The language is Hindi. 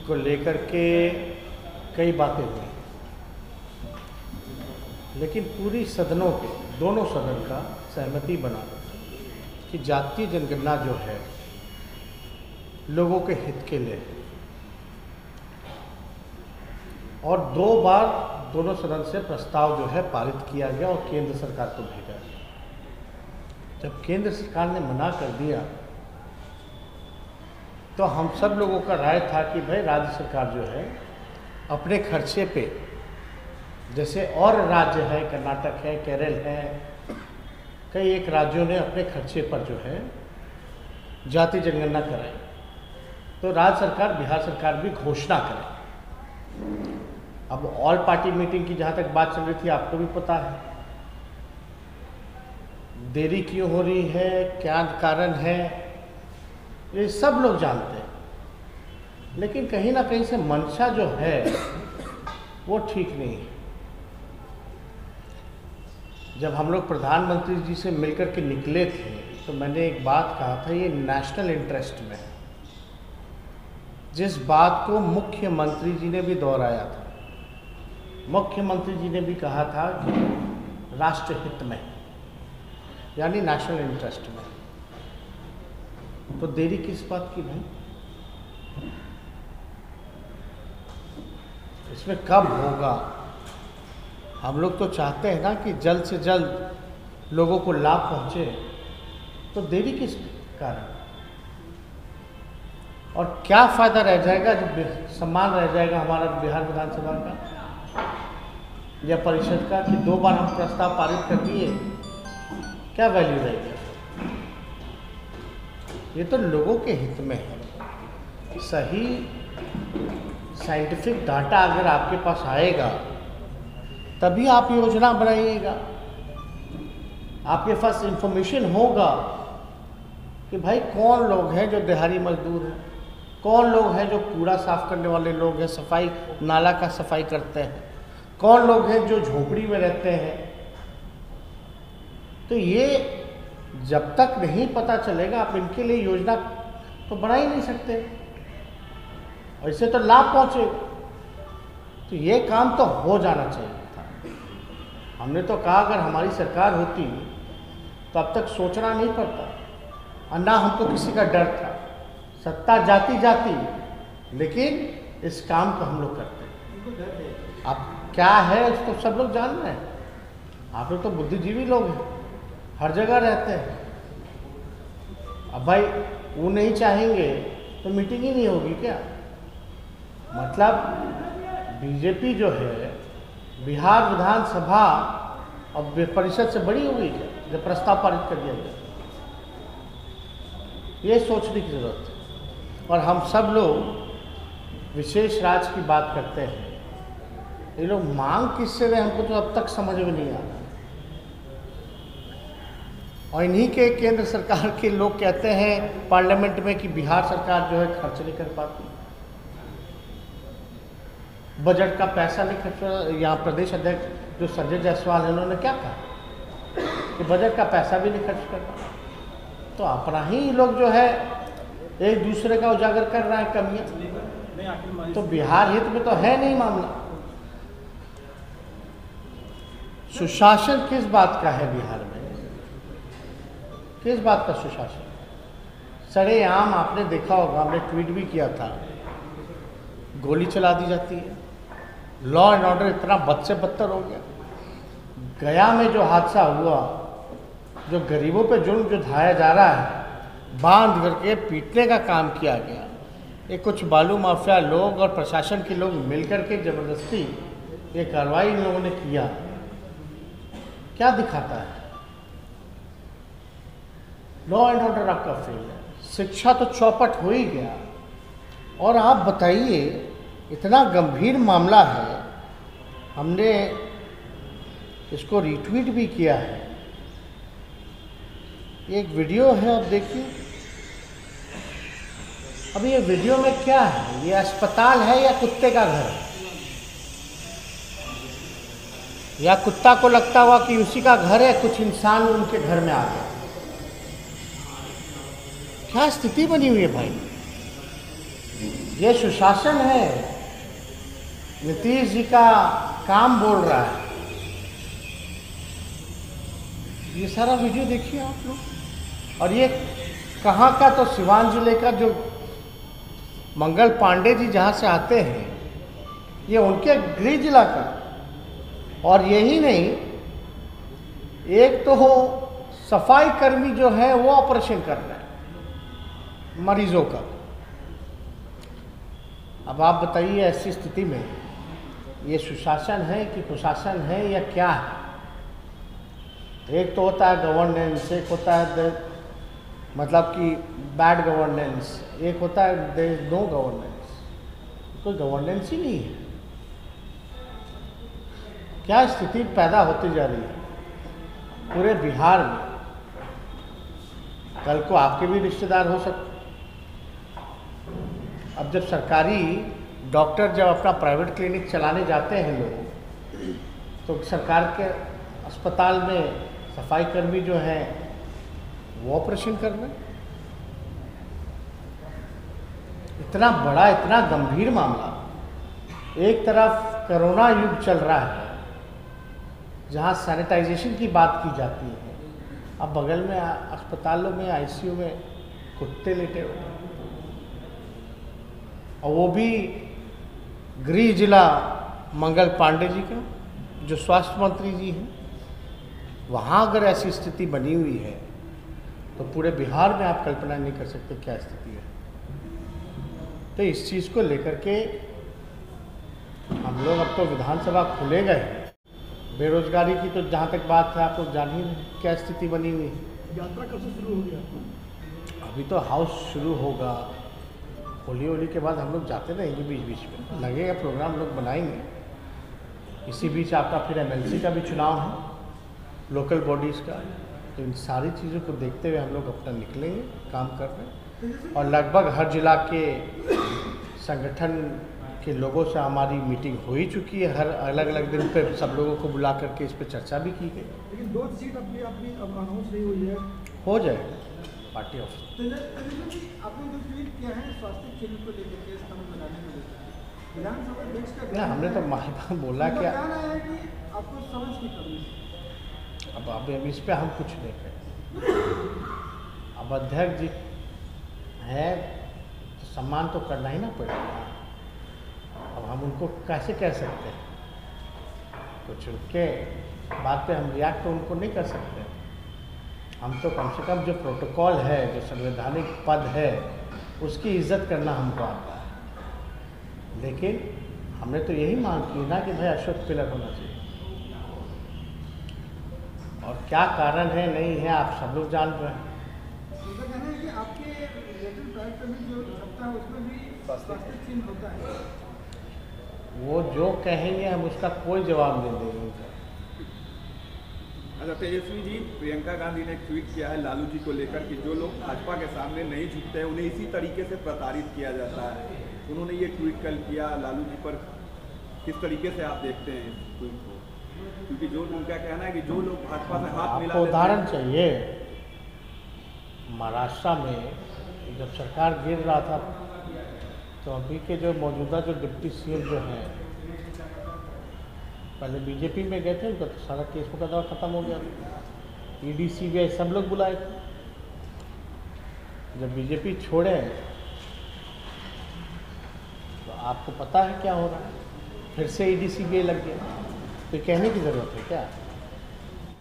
को लेकर के कई बातें हुई, लेकिन पूरी सदनों के दोनों सदन का सहमति बना कि जातीय जनगणना जो है लोगों के हित के लिए है। और 2 बार दोनों सदन से प्रस्ताव जो है पारित किया गया और केंद्र सरकार को भेजा गया। जब केंद्र सरकार ने मना कर दिया तो हम सब लोगों का राय था कि भाई राज्य सरकार जो है अपने खर्चे पे, जैसे और राज्य है, कर्नाटक है, केरल है, कई एक राज्यों ने अपने खर्चे पर जो है जाति जनगणना कराई, तो राज्य सरकार, बिहार सरकार भी घोषणा करे। अब ऑल पार्टी मीटिंग की जहाँ तक बात चल रही थी, आपको भी पता है देरी क्यों हो रही है, क्या कारण है, ये सब लोग जानते हैं। लेकिन कहीं ना कहीं से मंशा जो है वो ठीक नहीं है। जब हम लोग प्रधानमंत्री जी से मिलकर के निकले थे तो मैंने एक बात कहा था, ये नेशनल इंटरेस्ट में है। जिस बात को मुख्यमंत्री जी ने भी दोहराया था, मुख्यमंत्री जी ने भी कहा था कि राष्ट्रहित में, यानी नेशनल इंटरेस्ट में। तो देरी किस बात की भाई? इसमें कब होगा? हम लोग तो चाहते हैं ना कि जल्द से जल्द लोगों को लाभ पहुंचे, तो देरी किस कारण? और क्या फायदा रह जाएगा जब सम्मान रह जाएगा हमारा बिहार विधानसभा का या परिषद का कि 2 बार हम प्रस्ताव पारित कर दिए, क्या वैल्यू रहेगी? ये तो लोगों के हित में है। सही साइंटिफिक डाटा अगर आपके पास आएगा तभी आप योजना बनाइएगा। आपके पास इंफॉर्मेशन होगा कि भाई कौन लोग हैं जो दिहाड़ी मजदूर हैं, कौन लोग हैं जो कूड़ा साफ करने वाले लोग हैं, सफाई नाला का सफाई करते हैं, कौन लोग हैं जो झोपड़ी में रहते हैं। तो ये जब तक नहीं पता चलेगा आप इनके लिए योजना तो बना ही नहीं सकते, और इससे तो लाभ पहुंचेगा। तो ये काम तो हो जाना चाहिए था। हमने तो कहा अगर हमारी सरकार होती तो अब तक सोचना नहीं पड़ता, और ना हमको किसी का डर था। सत्ता जाती जाती, लेकिन इस काम को हम लोग करते हैं। अब क्या है इसको सब लोग जान रहे हैं। आप लोग तो बुद्धिजीवी लोग हैं, हर जगह रहते हैं। अब भाई वो नहीं चाहेंगे तो मीटिंग ही नहीं होगी क्या? मतलब बीजेपी जो है बिहार विधानसभा और परिषद से बड़ी हो गई क्या जब प्रस्ताव पारित कर दिया गया? ये सोचने की जरूरत है। और हम सब लोग विशेष राज्य की बात करते हैं, ये लोग मांग किससे रहे हमको तो अब तक समझ में नहीं आ रहा। और इन्हीं के केंद्र सरकार के लोग कहते हैं पार्लियामेंट में कि बिहार सरकार जो है खर्च नहीं कर पाती, बजट का पैसा नहीं खर्च। यहाँ प्रदेश अध्यक्ष जो संजय जायसवाल है, उन्होंने क्या कहा कि बजट का पैसा भी नहीं खर्च करता। तो अपना ही लोग जो है एक दूसरे का उजागर कर रहा है कमियां। तो बिहार हित में तो है नहीं मामला। सुशासन किस बात का है बिहार में? किस बात का सुशासन? सरेआम आपने देखा होगा, हमने ट्वीट भी किया था, गोली चला दी जाती है। लॉ एंड ऑर्डर इतना बद से बदतर हो गया। गया में जो हादसा हुआ, जो गरीबों पे जुल्म जो ढाया जा रहा है, बांध करके पीटने का काम किया गया। ये कुछ बालू माफिया लोग और प्रशासन के लोग मिलकर के जबरदस्ती ये कार्रवाई इन लोगों ने किया। क्या दिखाता है? लॉ एंड ऑर्डर आपका फेल है। शिक्षा तो चौपट हो ही गया। और आप बताइए, इतना गंभीर मामला है, हमने इसको रिट्वीट भी किया है। एक वीडियो है, आप देखिए। अब ये वीडियो में क्या है? ये अस्पताल है या कुत्ते का घर है? या कुत्ता को लगता हुआ कि उसी का घर है, कुछ इंसान उनके घर में आ गया। क्या स्थिति बनी हुई है भाई? ये सुशासन है। नीतीश जी का काम बोल रहा है। ये सारा वीडियो देखिए आप लोग। और ये कहाँ का, तो सिवान जिले का जो मंगल पांडे जी जहाँ से आते हैं, ये उनके गृह जिला का। और यही नहीं, एक तो हो सफाई कर्मी जो है वो ऑपरेशन कर रहे हैं मरीजों का। अब आप बताइए, ऐसी स्थिति में ये सुशासन है कि कुशासन है या क्या है? एक तो होता है गवर्नेंस, एक होता है मतलब कि बैड गवर्नेंस, एक होता है देयर इज नो गवर्नेंस। कोई गवर्नेंस ही नहीं है। क्या स्थिति पैदा होती जा रही है पूरे बिहार में। कल को आपके भी रिश्तेदार हो सकते। अब जब सरकारी डॉक्टर जब अपना प्राइवेट क्लिनिक चलाने जाते हैं लोग, तो सरकार के अस्पताल में सफाई कर्मी जो हैं वो ऑपरेशन कर रहे हैं। इतना बड़ा, इतना गंभीर मामला। एक तरफ कोरोना युग चल रहा है जहां सैनिटाइजेशन की बात की जाती है, अब बगल में अस्पतालों में आईसीयू में कुत्ते लेटे हुए हैं। और वो भी गृह जिला मंगल पांडे जी का, जो स्वास्थ्य मंत्री जी हैं। वहाँ अगर ऐसी स्थिति बनी हुई है तो पूरे बिहार में आप कल्पना नहीं कर सकते क्या स्थिति है। तो इस चीज़ को लेकर के हम लोग, अब तो विधानसभा खुले गए। बेरोजगारी की तो जहाँ तक बात है, आप लोग जान ही नहीं क्या स्थिति बनी हुई है। यात्रा कब से शुरू हो गया? अभी तो हाउस शुरू होगा। होली के बाद हम लोग जाते रहेंगे, बीच बीच में लगेगा प्रोग्राम, लोग बनाएंगे। इसी बीच आपका फिर एमएलसी का भी चुनाव है, लोकल बॉडीज़ का। तो इन सारी चीज़ों को देखते हुए हम लोग अपना निकलेंगे, काम कर रहे हैं। और लगभग हर जिला के संगठन के लोगों से हमारी मीटिंग हो ही चुकी है। हर अलग अलग दिन पे सब लोगों को बुला करके इस पर चर्चा भी की गई। लेकिन 2 सीट अपनी अब अनाउंस नहीं हुई है। हो जाएगा पार्टी ऑफिस। आपने जो ट्वीट किया है स्वास्थ्य क्षेत्र को लेकर के स्तंभ बनाने को लेकर विधानसभा अध्यक्ष का, ना हमने तो माहिबा बोला क्या है कि आपको समझ की कमी। अब इस पे हम कुछ नहीं करें। अब अध्यक्ष जी है तो सम्मान तो करना ही ना पड़ेगा। अब हम उनको कैसे कह सकते हैं? कुछ उनके बात पे हम रिएक्ट तो उनको नहीं कर सकते। हम तो कम से कम जो प्रोटोकॉल है, जो संवैधानिक पद है, उसकी इज्जत करना हमको आता है। लेकिन हमने तो यही मांग की ना कि भाई अशोक पिलर होना चाहिए। और क्या कारण है नहीं है आप सब लोग जान रहे हैं। उनका कहना है कि आपके लेटर पैड पे भी जो छपता है उसमें भी स्वास्थ्य चिन्ह होता है। वो जो कहेंगे हम उसका कोई जवाब नहीं देंगे उनका। अच्छा, तेजस्वी जी, प्रियंका गांधी ने ट्वीट किया है लालू जी को लेकर कि जो लोग भाजपा के सामने नहीं झुकते हैं उन्हें इसी तरीके से प्रताड़ित किया जाता है। उन्होंने ये ट्वीट कल किया लालू जी पर। किस तरीके से आप देखते हैं इस ट्वीट को? क्योंकि जो उनका कहना है कि जो लोग भाजपा से हाथ मिला, आपको उदाहरण चाहिए। महाराष्ट्र में जब सरकार गिर रहा था तो अभी के जो मौजूदा जो डिप्टी सीएम जो हैं, पहले बीजेपी में गए थे, उनका तो सारा केस मुकदमा खत्म हो गया। ईडी सीबीआई सब लोग बुलाए थे। जब बीजेपी छोड़े तो आपको पता है क्या हो रहा है। फिर से ईडी सीबीआई लग गया। तो कहने की ज़रूरत है क्या?